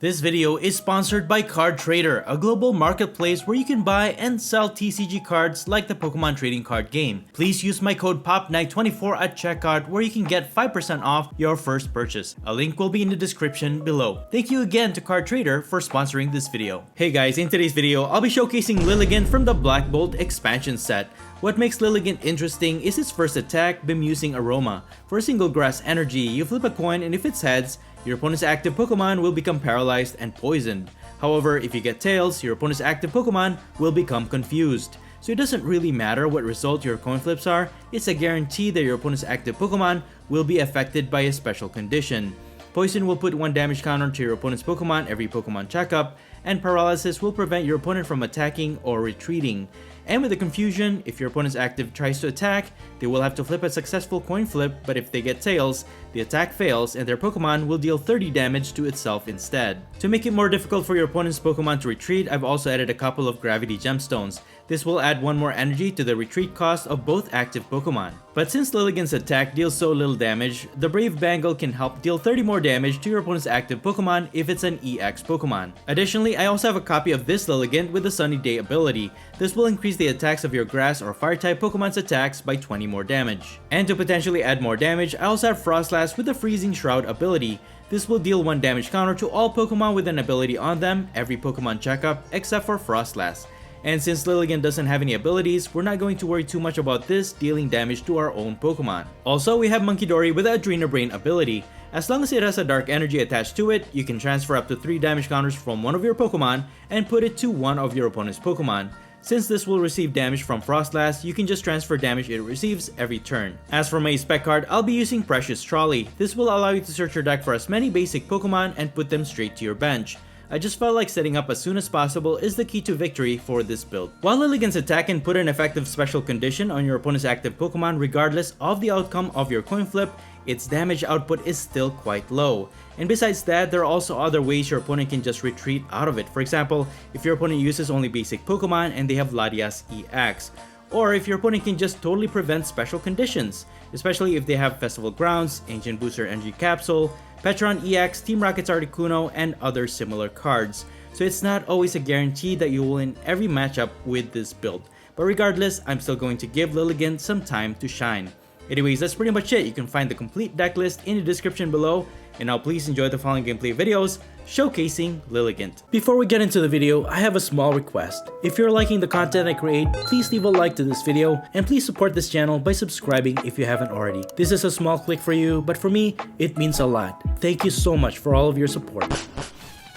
This video is sponsored by Card Trader, a global marketplace where you can buy and sell TCG cards like the Pokemon trading card game. Please use my code POPNIGHT24 at checkout where you can get 5% off your first purchase. A link will be in the description below. Thank you again to Card Trader for sponsoring this video. Hey guys, in today's video, I'll be showcasing Lilligant from the Black Bolt expansion set. What makes Lilligant interesting is its first attack, Bemusing Aroma. For a single grass energy, you flip a coin and if it's heads, your opponent's active Pokemon will become paralyzed and poisoned. However, if you get tails, your opponent's active Pokemon will become confused. So it doesn't really matter what result your coin flips are, it's a guarantee that your opponent's active Pokemon will be affected by a special condition. Poison will put 1 damage counter to your opponent's Pokemon every Pokemon checkup, and Paralysis will prevent your opponent from attacking or retreating. And with the confusion, if your opponent's active tries to attack, they will have to flip a successful coin flip, but if they get tails, the attack fails and their Pokemon will deal 30 damage to itself instead. To make it more difficult for your opponent's Pokemon to retreat, I've also added a couple of Gravity Gemstones. This will add 1 more energy to the retreat cost of both active Pokemon. But since Lilligant's attack deals so little damage, the Brave Bangle can help deal 30 more damage to your opponent's active Pokemon if it's an EX Pokemon. Additionally, I also have a copy of this Lilligant with the Sunny Day ability. This will increase the attacks of your Grass or Fire-type Pokemon's attacks by 20 more damage. And to potentially add more damage, I also have Frostlass with the Freezing Shroud ability. This will deal 1 damage counter to all Pokemon with an ability on them every Pokemon checkup except for Frostlass. And since Lilligant doesn't have any abilities, we're not going to worry too much about this dealing damage to our own Pokemon. Also, we have Munkidori with the Adrenabrain ability. As long as it has a dark energy attached to it, you can transfer up to 3 damage counters from one of your Pokemon and put it to one of your opponent's Pokemon. Since this will receive damage from Frostlass, you can just transfer damage it receives every turn. As for my spec card, I'll be using Precious Trolley. This will allow you to search your deck for as many basic Pokemon and put them straight to your bench. I just felt like setting up as soon as possible is the key to victory for this build. While Lilligant's attack can put an effective special condition on your opponent's active Pokemon regardless of the outcome of your coin flip, its damage output is still quite low. And besides that, there are also other ways your opponent can just retreat out of it. For example, if your opponent uses only basic Pokemon and they have Latias EX. Or if your opponent can just totally prevent special conditions, especially if they have Festival Grounds, Ancient Booster Energy Capsule, Petron EX, Team Rocket's Articuno, and other similar cards. So it's not always a guarantee that you will win every matchup with this build. But regardless, I'm still going to give Lilligant some time to shine. Anyways, that's pretty much it. You can find the complete deck list in the description below. And now please enjoy the following gameplay videos showcasing Lilligant. Before we get into the video, I have a small request. If you're liking the content I create, please leave a like to this video and please support this channel by subscribing if you haven't already. This is a small click for you, but for me, it means a lot. Thank you so much for all of your support.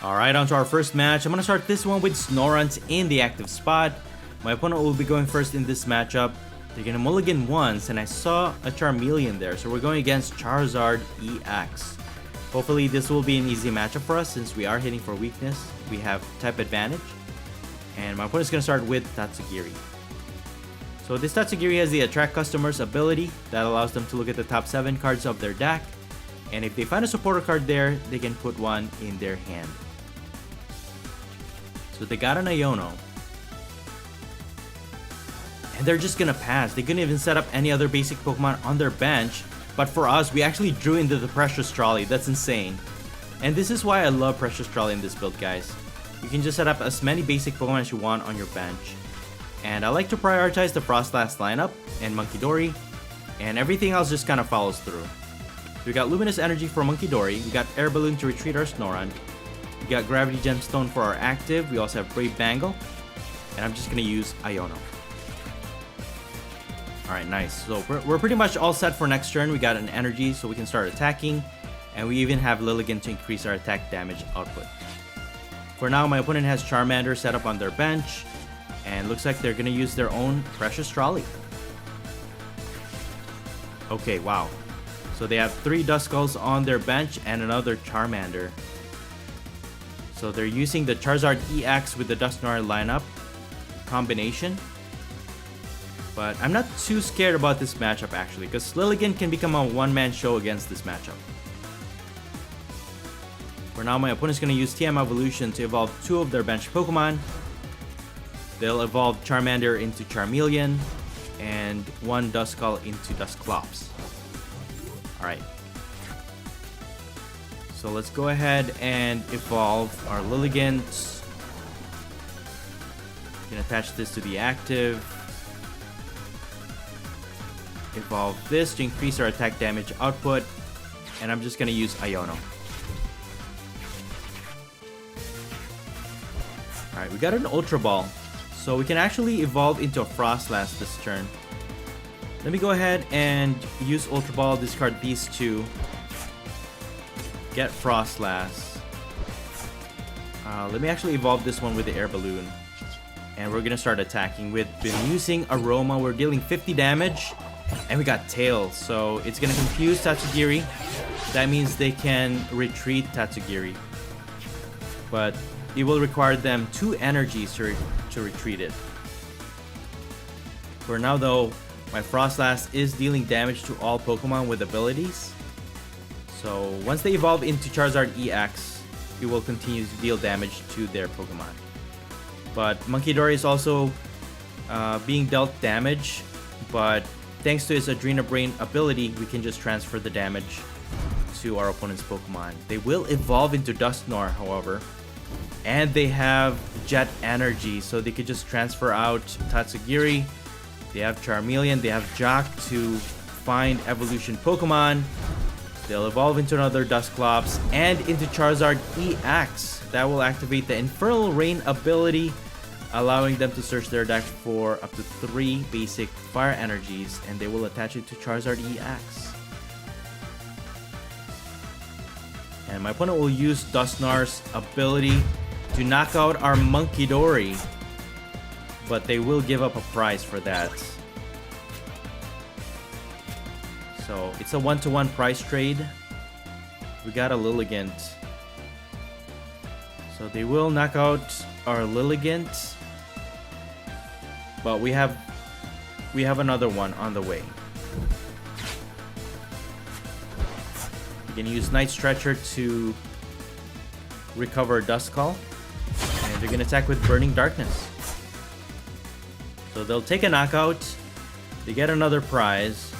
Alright, on to our first match. I'm gonna start this one with Snorunt in the active spot. My opponent will be going first in this matchup. They're gonna mulligan once, and I saw a Charmeleon there, so we're going against Charizard EX. Hopefully this will be an easy matchup for us since we are hitting for weakness. We have type advantage. And my opponent's gonna start with Tatsugiri. So this Tatsugiri has the Attract Customers ability that allows them to look at the top 7 cards of their deck. And if they find a supporter card there, they can put one in their hand. So they got an Iono. And they're just gonna pass. They couldn't even set up any other basic Pokemon on their bench. But for us, we actually drew into the Precious Trolley. That's insane. And this is why I love Precious Trolley in this build, guys. You can just set up as many basic Pokemon as you want on your bench. And I like to prioritize the Frostlass lineup and Munkidori. And everything else just kind of follows through. So we got Luminous Energy for Munkidori. We got Air Balloon to retreat our Snorunt. We got Gravity Gemstone for our active. We also have Brave Bangle. And I'm just going to use Iono. Alright, nice. So we're pretty much all set for next turn. We got an energy so we can start attacking. And we even have Lilligant to increase our attack damage output. For now, my opponent has Charmander set up on their bench. And looks like they're going to use their own Precious Trolley. Okay, wow. So they have 3 Duskulls on their bench and another Charmander. So they're using the Charizard EX with the Dusknoir lineup combination. But I'm not too scared about this matchup actually, because Lilligant can become a one-man show against this matchup. For now, my opponent's going to use TM Evolution to evolve 2 of their bench Pokemon. They'll evolve Charmander into Charmeleon, and 1 Duskull into Dusclops. Alright. So let's go ahead and evolve our Lilligant. You can attach this to the active. Evolve this to increase our attack damage output. And I'm just gonna use Iono. Alright, we got an Ultra Ball. So we can actually evolve into a Frostlass this turn. Let me go ahead and use Ultra Ball, discard these two. Get Frostlass. Let me actually evolve this one with the Air Balloon. And we're gonna start attacking with Bemusing Aroma. We're dealing 50 damage. And we got Tail, so it's gonna confuse Tatsugiri. That means they can retreat Tatsugiri. But it will require them 2 energies to retreat it. For now though, my Frostlass is dealing damage to all Pokemon with abilities. So once they evolve into Charizard EX, it will continue to deal damage to their Pokemon. But Monkidori is also being dealt damage, but thanks to his Adrenabrain ability, we can just transfer the damage to our opponent's Pokemon. They will evolve into Dusknoir, however, and they have Jet Energy, so they could just transfer out Tatsugiri. They have Charmeleon, they have Jock to find evolution Pokemon. They'll evolve into another Dusclops and into Charizard EX. That will activate the Infernal Rain ability, allowing them to search their deck for up to 3 basic fire energies, and they will attach it to Charizard EX. And my opponent will use Dusknoir's ability to knock out our Monkidori, but they will give up a prize for that. So it's a 1-to-1 price trade. We got a Lilligant. So they will knock out our Lilligant, but we have another one on the way. You can use Night Stretcher to recover Duskull, and they're gonna attack with Burning Darkness. So they'll take a knockout, they get another prize,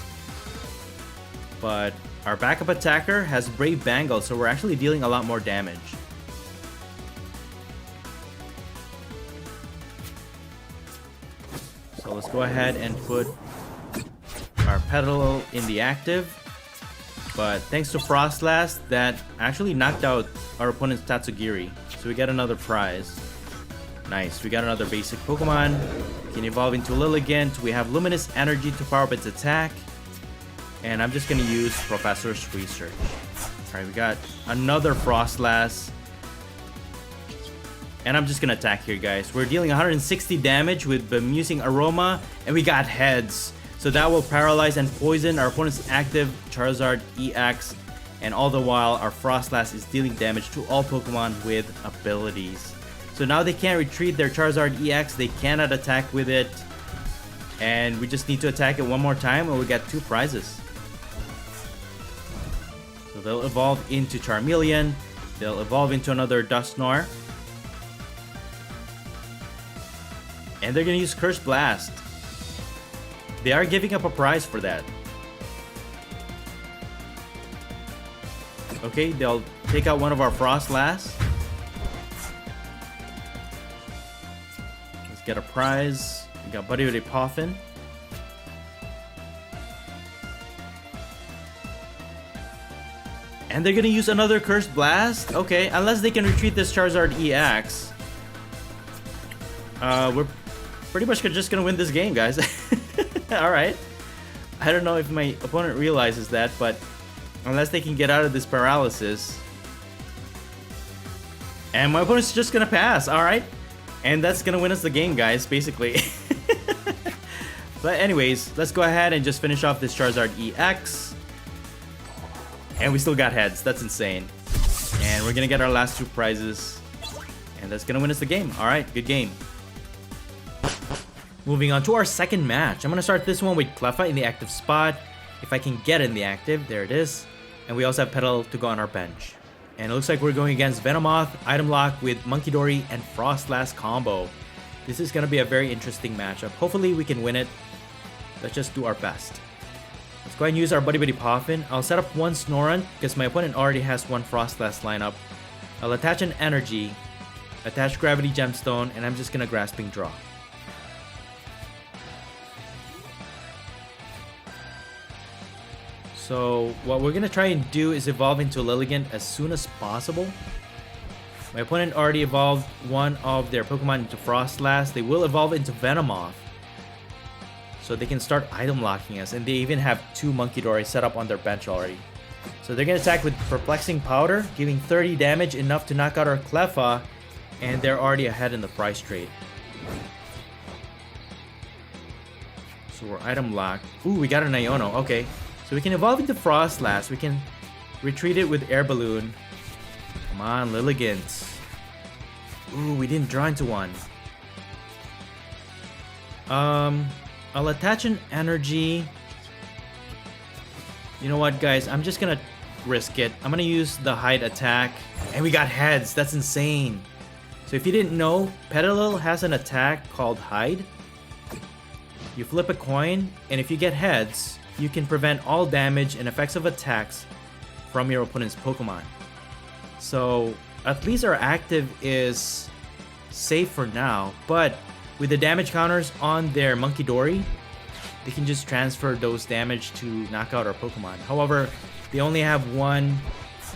but our backup attacker has Brave Bangle, so we're actually dealing a lot more damage. So let's go ahead and put our Petal in the active. But thanks to Frostlass, that actually knocked out our opponent's Tatsugiri. So we get another prize. Nice, we got another basic Pokemon. We can evolve into Lilligant. We have Luminous Energy to power up its attack. And I'm just gonna use Professor's Research. Alright, we got another Frostlass. And I'm just gonna attack here, guys. We're dealing 160 damage with Bemusing Aroma, and we got Heads. So that will paralyze and poison our opponent's active Charizard EX, and all the while our Frostlass is dealing damage to all Pokemon with abilities. So now they can't retreat their Charizard EX, they cannot attack with it, and we just need to attack it one more time and we get 2 prizes. So they'll evolve into Charmeleon, they'll evolve into another Dusknoir, and they're gonna use Curse Blast. They are giving up a prize for that. Okay, they'll take out one of our Frostlass. Let's get a prize. We got Buddy with a Poffin. And they're gonna use another Cursed Blast? Okay, unless they can retreat this Charizard EX. We're pretty much just gonna win this game, guys. Alright. I don't know if my opponent realizes that, but unless they can get out of this paralysis. And my opponent's just gonna pass, alright? And that's gonna win us the game, guys, basically. But anyways, let's go ahead and just finish off this Charizard EX. And we still got Heads, that's insane. And we're gonna get our last 2 prizes. And that's gonna win us the game. Alright, good game. Moving on to our second match. I'm going to start this one with Cleffa in the active spot. If I can get in the active, there it is. And we also have Petal to go on our bench. And it looks like we're going against Venomoth, Item Lock with Monkidori and Frostlass combo. This is going to be a very interesting matchup. Hopefully we can win it. Let's just do our best. Let's go ahead and use our Buddy Buddy Poffin. I'll set up one Snorunt because my opponent already has one Frostlass lineup. I'll attach an Energy, attach Gravity Gemstone, and I'm just gonna Grasping Draw. So what we're gonna try and do is evolve into Lilligant as soon as possible. My opponent already evolved one of their Pokemon into Frostlass. They will evolve into Venomoth, so they can start item locking us, and they even have 2 Munkidori set up on their bench already. So they're gonna attack with Perplexing Powder, giving 30 damage, enough to knock out our Cleffa, and they're already ahead in the price trade. So we're item locked. Ooh, we got an Iono. Okay, so we can evolve into Frostlass. We can retreat it with Air Balloon. Come on, Lilligant. Ooh, we didn't draw into one. I'll attach an Energy. You know what, guys? I'm just gonna risk it. I'm gonna use the Hide attack. And we got heads. That's insane. So if you didn't know, Petilil has an attack called Hide. You flip a coin, and if you get heads, you can prevent all damage and effects of attacks from your opponent's Pokemon. So at least our active is safe for now, but with the damage counters on their Munkidori, they can just transfer those damage to knock out our Pokemon. However, they only have one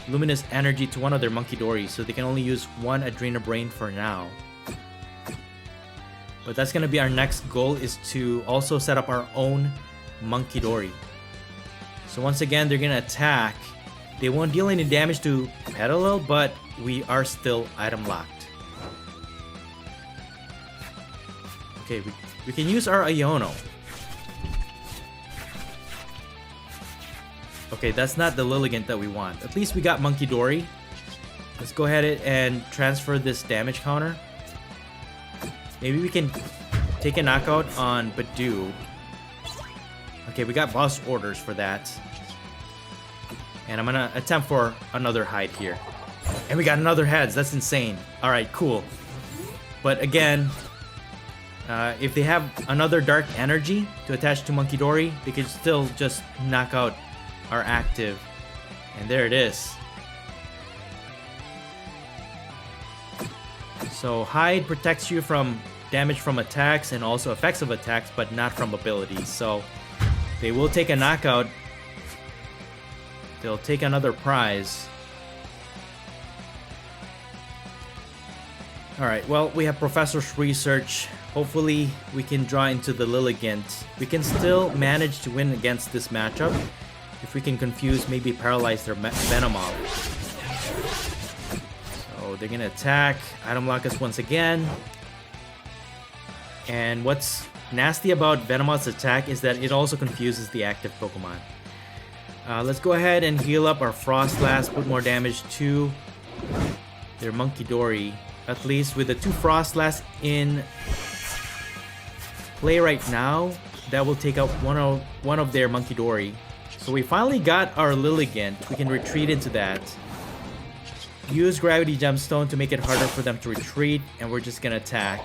Luminous Energy to one of their Munkidori, so they can only use one Adrena Brain for now. But that's gonna be our next goal, is to also set up our own Munkidori. So once again, they're gonna attack. They won't deal any damage to Petilil, but we are still item locked. Okay, we can use our Iono. Okay, that's not the Lilligant that we want. At least we got Munkidori. Let's go ahead and transfer this damage counter. Maybe we can take a knockout on Badoo. Okay, we got boss orders for that. And I'm gonna attempt for another Hide here. And we got another heads. That's insane. Alright, cool. But again, if they have another Dark Energy to attach to Munkidori, they can still just knock out our active. And there it is. So Hide protects you from damage from attacks and also effects of attacks, but not from abilities. So they will take a knockout. They'll take another prize. Alright, well, we have Professor's Research. Hopefully we can draw into the Lilligant. We can still manage to win against this matchup if we can confuse, maybe paralyze their Venomoth. So they're gonna attack, item lock us once again. And what's nasty about Venomoth's attack is that it also confuses the active Pokemon. Let's go ahead and heal up our Frostlass, put more damage to their Munkidori. At least with the 2 Frostlass in play right now, that will take out one of their Munkidori. So we finally got our Lilligant. We can retreat into that. Use Gravity Gemstone to make it harder for them to retreat, and we're just gonna attack.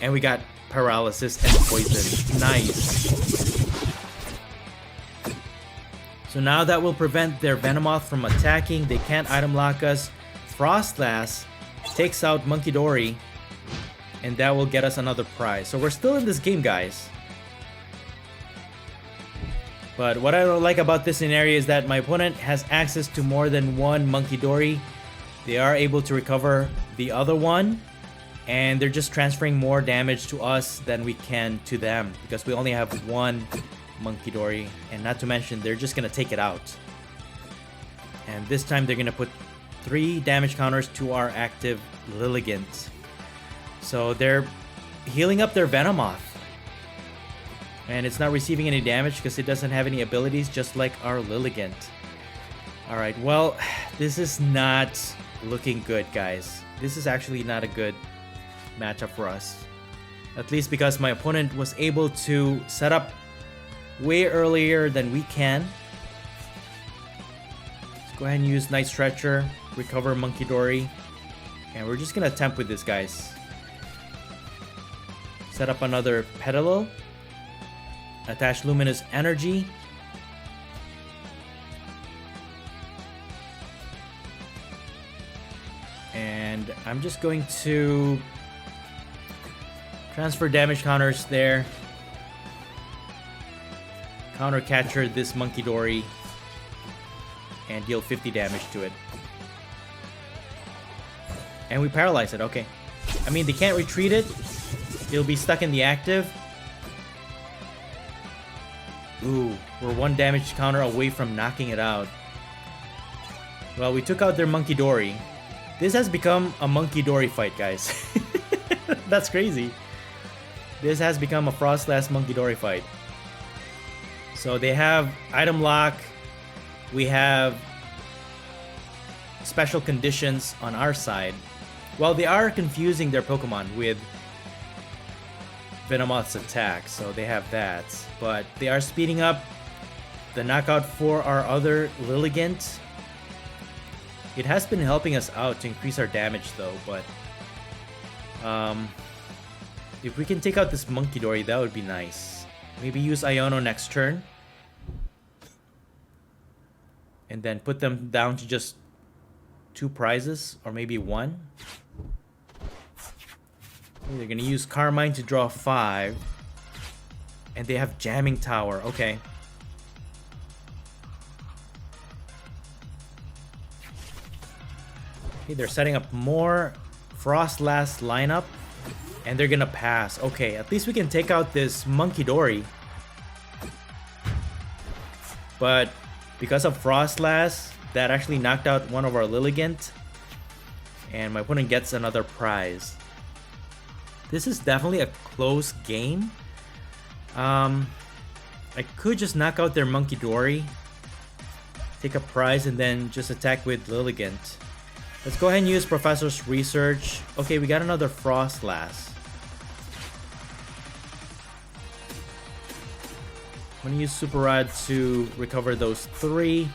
And we got Paralysis and Poison. Nice. So now that will prevent their Venomoth from attacking. They can't item lock us. Frostlass takes out Munkidori, and that will get us another prize. So we're still in this game, guys. But what I don't like about this scenario is that my opponent has access to more than one Munkidori. They are able to recover the other one, and they're just transferring more damage to us than we can to them because we only have one Munkidori, and not to mention they're just gonna take it out. And this time they're gonna put 3 damage counters to our active Lilligant. So they're healing up their Venomoth, and it's not receiving any damage because it doesn't have any abilities, just like our Lilligant. Alright, well, this is not looking good, guys. This is actually not a good matchup for us. At least because my opponent was able to set up way earlier than we can. Let's go ahead and use Night Stretcher, recover Munkidori, and we're just gonna attempt with this, guys. Set up another Petilil, attach Luminous Energy, And I'm just going to transfer damage counters there. Counter catcher this Monkey Dory and deal 50 damage to it. And we paralyze it, okay. I mean, they can't retreat it. It'll be stuck in the active. Ooh, we're 1 damage counter away from knocking it out. Well, we took out their Monkey Dory. This has become a Monkey Dory fight, guys. That's crazy. This has become a Frostlass Monkey Dory fight. So they have item lock. We have special conditions on our side. Well, they are confusing their Pokemon with Venomoth's attack, so they have that. But they are speeding up the knockout for our other Lilligant. It has been helping us out to increase our damage though, but if we can take out this Monkey Dory, that would be nice. Maybe use Iono next turn. And then put them down to just 2 prizes, or maybe 1. They're gonna use Carmine to draw 5. And they have Jamming Tower, okay. Okay, they're setting up more Frostlass lineup. And they're gonna pass. Okay, at least we can take out this Monkey Dory. But because of Frostlass, that actually knocked out one of our Lilligant. And my opponent gets another prize. This is definitely a close game. I could just knock out their Monkey Dory, take a prize, and then just attack with Lilligant. Let's go ahead and use Professor's Research. Okay, we got another Frostlass. I'm gonna use Super Rod to recover those 3.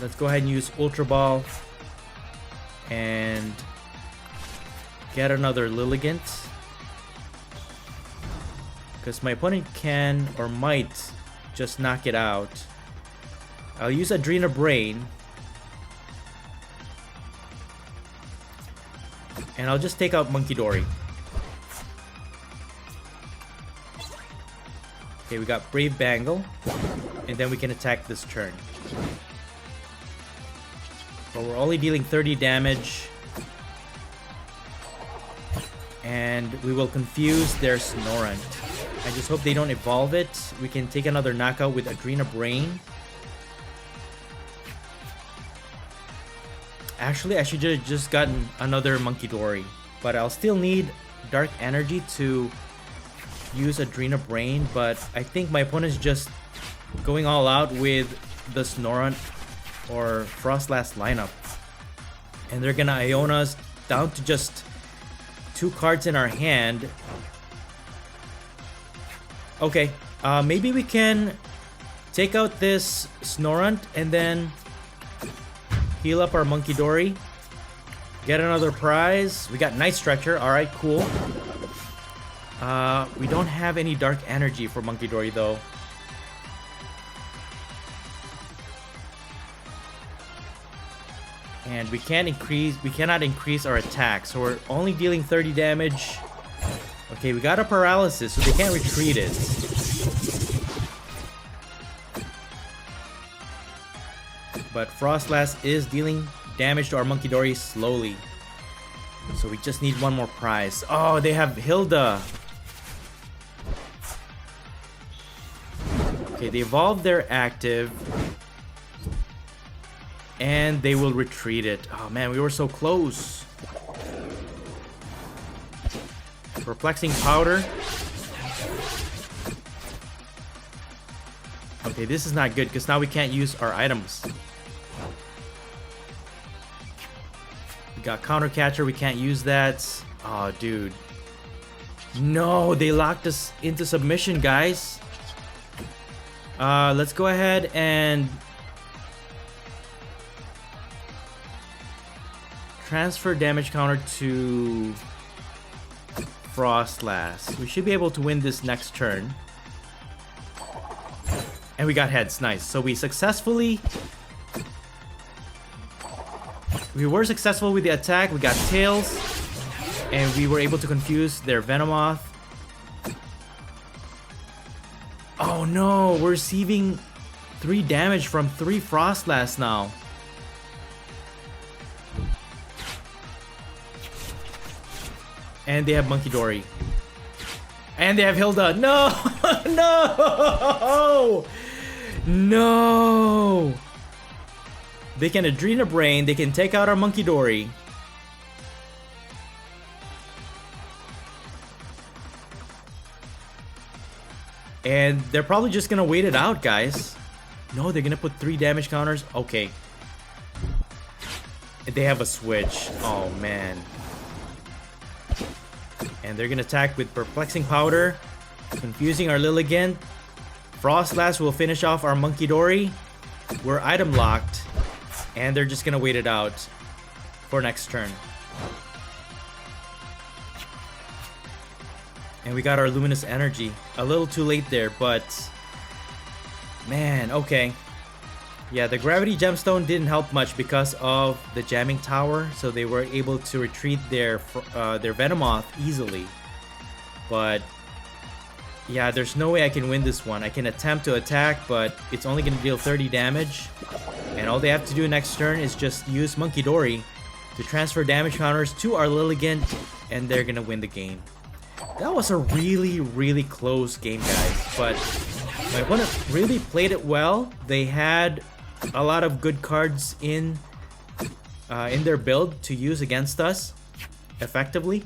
Let's go ahead and use Ultra Ball and get another Lilligant. Because my opponent can or might just knock it out. I'll use Adrena Brain. And I'll just take out Monkey Dory. Okay, we got Brave Bangle. And then we can attack this turn. But we're only dealing 30 damage. And we will confuse their Snorunt. I just hope they don't evolve it. We can take another knockout with Adrena Brain. Actually, I should have just gotten another Monkey Dory. But I'll still need Dark Energy to use Adrena Brain. But I think my opponent's just going all out with the Snorunt or Frostlass lineup. And they're gonna Iona us down to just 2 cards in our hand. Okay, maybe we can take out this Snorunt and then heal up our Monkey Dory. Get another prize. We got Night Stretcher. Alright, cool. We don't have any Dark Energy for Monkey Dory though. And we cannot increase our attack, so we're only dealing 30 damage. Okay, we got a paralysis, so they can't retreat it. But Frostlass is dealing damage to our Monkey Dory slowly. So we just need 1 more prize. Oh, they have Hilda. Okay, they evolved their active. And they will retreat it. Oh man, we were so close. Perplexing Powder. Okay, this is not good because now we can't use our items. We got Counter Catcher, we can't use that. Oh, dude. No, they locked us into submission, guys. Let's go ahead and transfer damage counter to Frostlass. We should be able to win this next turn. And we got heads. Nice. So we were successful with the attack. We got tails. And we were able to confuse their Venomoth. Oh no, we're receiving 3 damage from 3 Frostlass now. And they have Monkey Dory. And they have Hilda. No! No! No! They can Adrena Brain. They can take out our Monkey Dory. And they're probably just gonna wait it out, guys. No, they're gonna put 3 damage counters. Okay. They have a switch. Oh, man. And they're gonna attack with Perplexing Powder, confusing our Lilligant. Frostlass will finish off our Monkey Dory. We're item locked. And they're just gonna wait it out for next turn. And we got our Luminous Energy. A little too late there, but... Man, okay. Yeah, the Gravity Gemstone didn't help much because of the Jamming Tower. So they were able to retreat their Venomoth easily. But... Yeah, there's no way I can win this one. I can attempt to attack, but it's only going to deal 30 damage. And all they have to do next turn is just use Monkey Dory to transfer damage counters to our Lilligant. And they're going to win the game. That was a really, really close game, guys. But my opponent really played it well. They had a lot of good cards in their build to use against us effectively.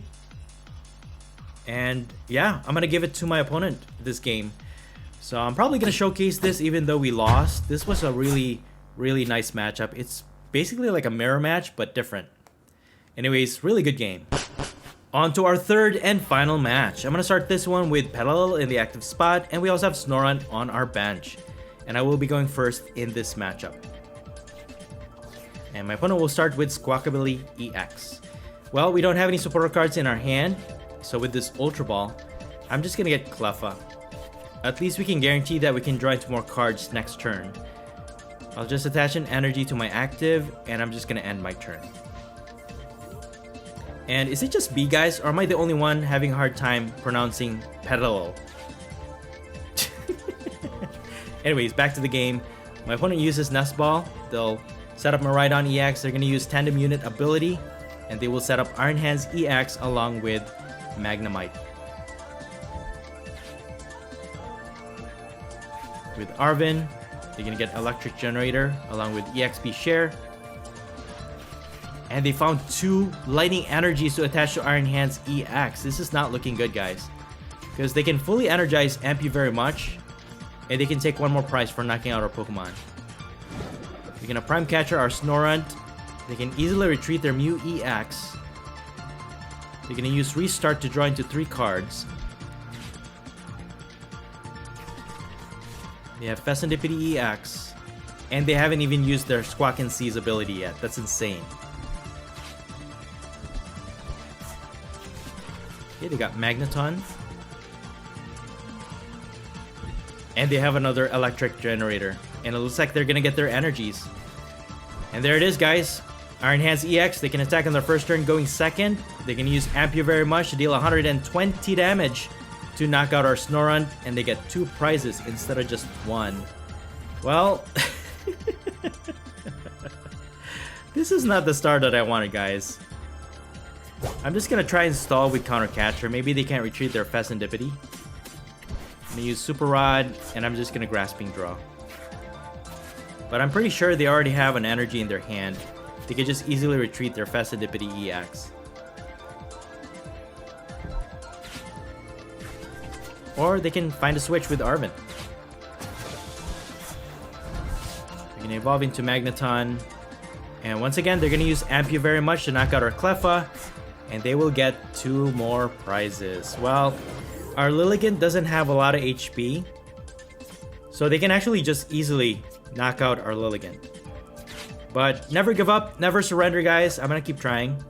And yeah, I'm gonna give it to my opponent this game. So I'm probably gonna showcase this even though we lost. This was a really, really nice matchup. It's basically like a mirror match, but different. Anyways, really good game. On to our third and final match. I'm gonna start this one with Petalil in the active spot, and we also have Snorunt on our bench. And I will be going first in this matchup. And my opponent will start with Squawkabilly EX. Well, we don't have any supporter cards in our hand, so with this Ultra Ball, I'm just gonna get Cleffa. At least we can guarantee that we can draw into more cards next turn. I'll just attach an energy to my active, and I'm just gonna end my turn. And is it just B, guys, or am I the only one having a hard time pronouncing Petalil? Anyways, back to the game. My opponent uses Nest Ball. They'll set up Miraidon EX. They're going to use Tandem Unit ability. And they will set up Iron Hands EX along with Magnemite. With Arven, they're going to get Electric Generator along with EXP Share. And they found 2 Lightning Energies to attach to Iron Hands EX. This is not looking good, guys. Because they can fully energize Amp you very much. And they can take 1 more prize for knocking out our Pokemon. We're gonna Prime Catcher our Snorunt. They can easily retreat their Mew EX. They're gonna use Restart to draw into 3 cards. They have Fessendipity EX. And they haven't even used their Squawk and Seize ability yet. That's insane. Okay, they got Magneton. And they have another Electric Generator. And it looks like they're gonna get their energies. And there it is, guys. Iron Hands EX, they can attack on their first turn going second. They can use Amp you very much to deal 120 damage to knock out our Snorunt. And they get 2 prizes instead of just 1. Well, this is not the start that I wanted, guys. I'm just gonna try and stall with Counter Catcher. Maybe they can't retreat their Fessendipity. I'm gonna use Super Rod, and I'm just gonna Grasping Draw. But I'm pretty sure they already have an energy in their hand. They could just easily retreat their Fessendipity EX. Or they can find a switch with Arven. They're gonna evolve into Magneton. And once again, they're gonna use Amp you very much to knock out our Cleffa. And they will get 2 more prizes. Well, our Lilligant doesn't have a lot of HP. So they can actually just easily knock out our Lilligant. But never give up, never surrender, guys. I'm gonna keep trying.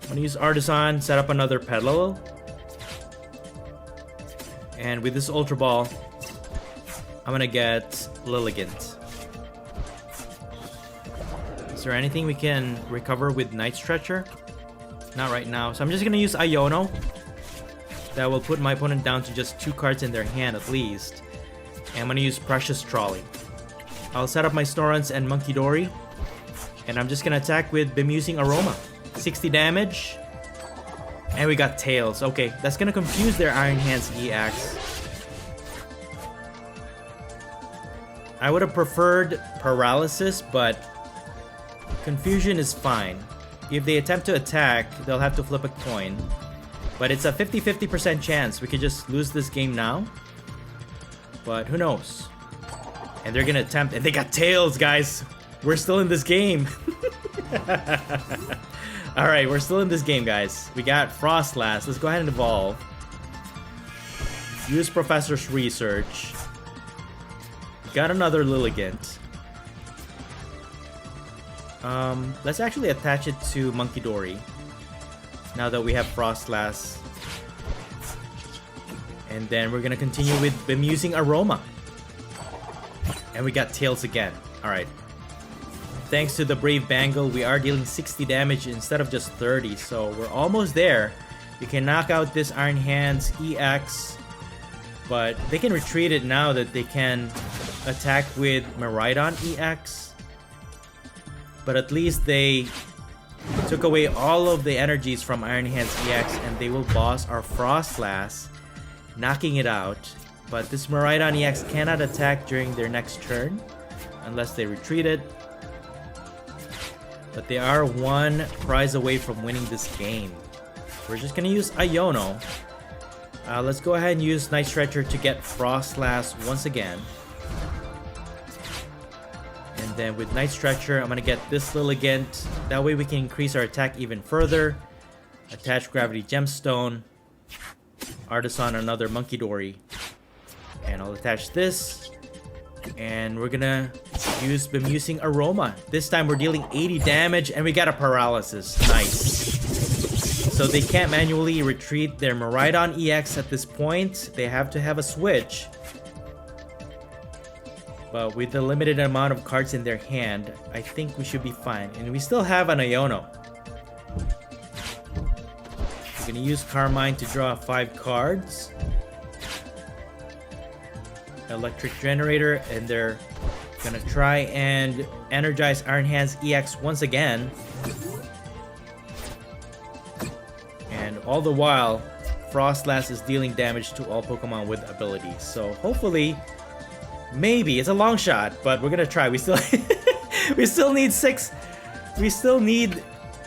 I'm gonna use Artisan, set up another Petalil. And with this Ultra Ball, I'm gonna get Lilligant. Is there anything we can recover with Night Stretcher? Not right now. So I'm just gonna use Iono. That will put my opponent down to just 2 cards in their hand at least. And I'm gonna use Precious Trolley. I'll set up my Snorons and Monkey Dory. And I'm just gonna attack with Bemusing Aroma. 60 damage. And we got Tails. Okay, that's gonna confuse their Iron Hands EX. I would have preferred Paralysis, but Confusion is fine. If they attempt to attack, they'll have to flip a coin. But it's a 50-50% chance we could just lose this game now. But who knows? And they're gonna attempt, and they got Tails, guys! We're still in this game! Alright, we're still in this game, guys. We got Frostlass. Let's go ahead and evolve. Use Professor's Research. Got another Lilligant. Let's actually attach it to Monkey Dory. Now that we have Frostlass. And then we're gonna continue with Bemusing Aroma. And we got Tails again. Alright. Thanks to the Brave Bangle, we are dealing 60 damage instead of just 30. So we're almost there. You can knock out this Iron Hands EX. But they can retreat it now that they can attack with Miraidon EX. But at least they took away all of the energies from Iron Hands EX, and they will boss our Frostlass, knocking it out. But this Miraidon EX cannot attack during their next turn unless they retreat it. But they are 1 prize away from winning this game. We're just gonna use Iono. Let's go ahead and use Night Stretcher to get Frostlass once again. And then with Night Stretcher, I'm gonna get this Lilligant. That way we can increase our attack even further. Attach Gravity Gemstone. Artisan, another Monkey Dory. And I'll attach this. And we're gonna use Bemusing Aroma. This time we're dealing 80 damage and we got a Paralysis. Nice. So they can't manually retreat their Miraidon EX at this point. They have to have a switch. But with the limited amount of cards in their hand, I think we should be fine. And we still have an Iono. We're gonna use Carmine to draw 5 cards. Electric Generator, and they're gonna try and energize Iron Hands EX once again. And all the while, Frostlass is dealing damage to all Pokemon with abilities. So hopefully, maybe it's a long shot, but we're gonna try. We still we still need 6. We still need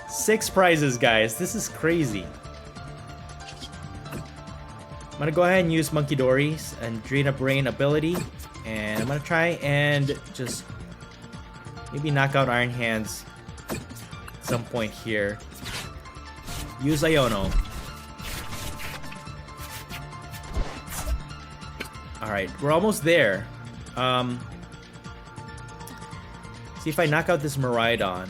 6 prizes, guys. This is crazy. I'm gonna go ahead and use Monkey Dory's and Drain a Brain ability, and I'm gonna try and just maybe knock out Iron Hands at some point here. Use Iono. Alright, we're almost there. See if I knock out this Miraidon.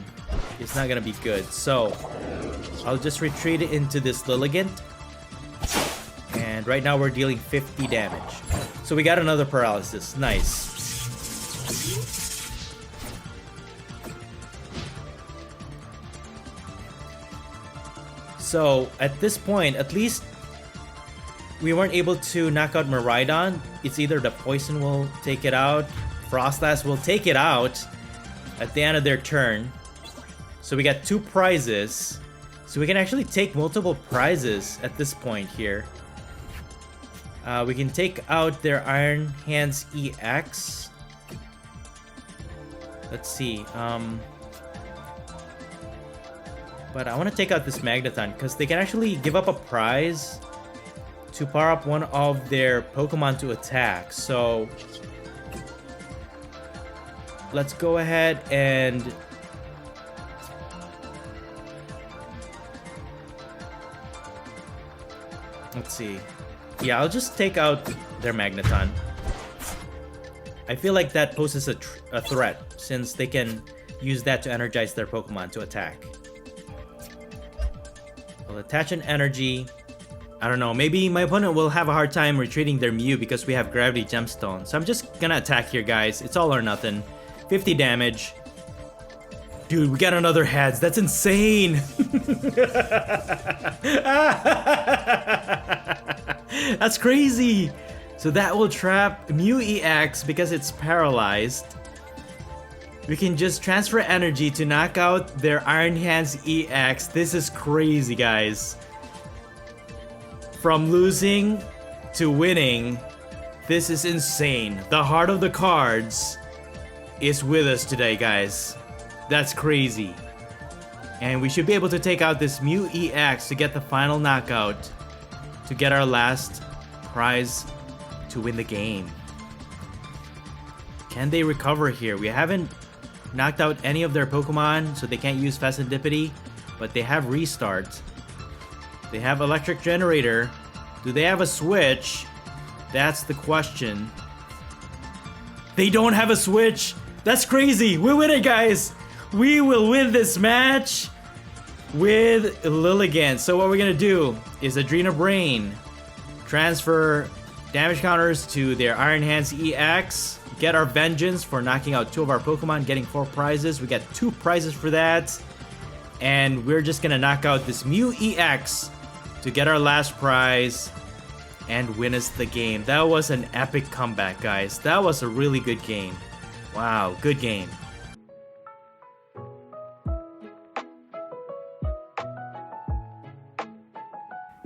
It's not gonna be good. So I'll just retreat it into this Lilligant. And right now we're dealing 50 damage. So we got another Paralysis. Nice. So at this point, at least we weren't able to knock out Miraidon. It's either the Poison will take it out, Frostlass will take it out at the end of their turn. So we got 2 prizes. So we can actually take multiple prizes at this point here. We can take out their Iron Hands EX. Let's see. But I want to take out this Magneton because they can actually give up a prize to power up one of their Pokemon to attack. So let's go ahead and let's see. Yeah, I'll just take out their Magneton. I feel like that poses a threat since they can use that to energize their Pokemon to attack. I'll attach an energy. I don't know, maybe my opponent will have a hard time retreating their Mew because we have Gravity Gemstone. So I'm just gonna attack here, guys. It's all or nothing. 50 damage. Dude, we got another heads. That's insane. That's crazy. So that will trap Mew EX because it's paralyzed. We can just transfer energy to knock out their Iron Hands EX. This is crazy, guys. From losing to winning, this is insane. The heart of the cards is with us today, guys. That's crazy. And we should be able to take out this Mew EX to get the final knockout, to get our last prize to win the game. Can they recover here? We haven't knocked out any of their Pokemon, so they can't use Fecundipity, but they have Restart. They have Electric Generator. Do they have a Switch? That's the question. They don't have a Switch! That's crazy! We win it, guys! We will win this match with Lilligant. So what we're gonna do is Adrena Brain, transfer damage counters to their Iron Hands EX, get our Vengeance for knocking out 2 of our Pokemon, getting 4 prizes. We get 2 prizes for that. And we're just gonna knock out this Mew EX to get our last prize and win us the game. That was an epic comeback, guys. That was a really good game. Wow, good game.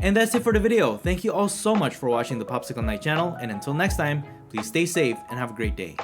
And that's it for the video. Thank you all so much for watching the Popsicleknight channel, and until next time, please stay safe and have a great day.